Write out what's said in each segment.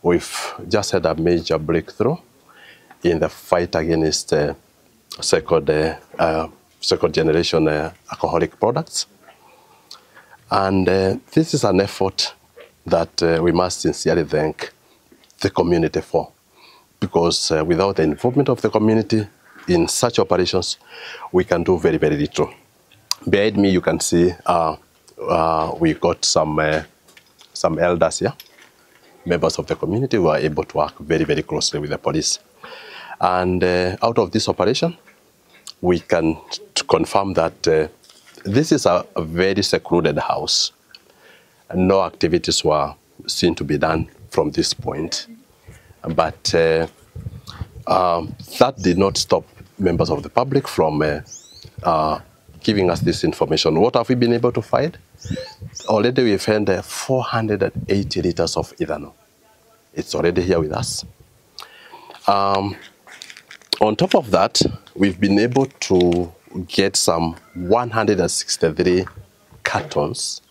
we've just had a major breakthrough in the fight against second generation alcoholic products. And this is an effort that we must sincerely thank the community for, because without the involvement of the community in such operations, we can do very, very little. Behind me, you can see we got some elders here, members of the community who are able to work very, very closely with the police. And out of this operation, we can confirm that this is a very secluded house. No activities were seen to be done from this point. But that did not stop members of the public from giving us this information. What have we been able to find? Already we've found 480 liters of ethanol. It's already here with us. On top of that, we've been able to get some 163 cartons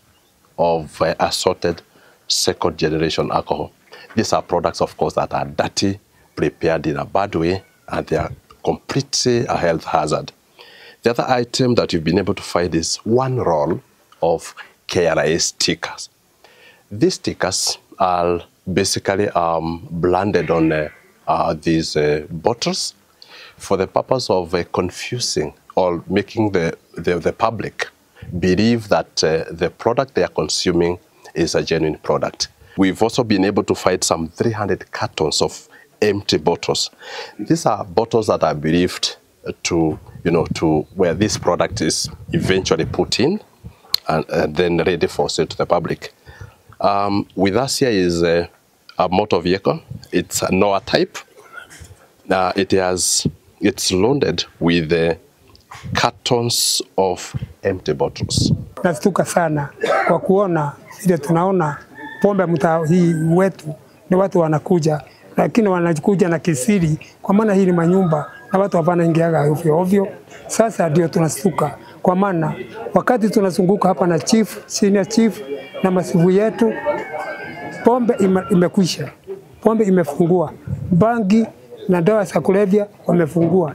of assorted second generation alcohol. These are products, of course, that are dirty, prepared in a bad way, and they are completely a health hazard. The other item that we've been able to find is 1 roll of KRA stickers. These stickers are basically blended on these bottles for the purpose of confusing or making the public believe that the product they are consuming is a genuine product. We've also been able to find some 300 cartons of empty bottles. These are bottles that are believed to, to where this product is eventually put in and then ready for sale to the public. With us here is a motor vehicle. It's a Noah type. It's loaded with cartons of empty bottles. Nastuka sana kwa kuona vile tunaona pombe mtaa hii wetu ni watu wanakuja, lakini wanakuja na kisiri, kwa maana hii ni manyumba na watu hapana ingiaga ovyo ovyo. Sasa ndio tunastuka, kwa maana wakati tunazunguka hapa na chief, senior chief na masifu yetu, pombe imekwisha, pombe imefungua, bangi na dawa za kulevya wamefungua.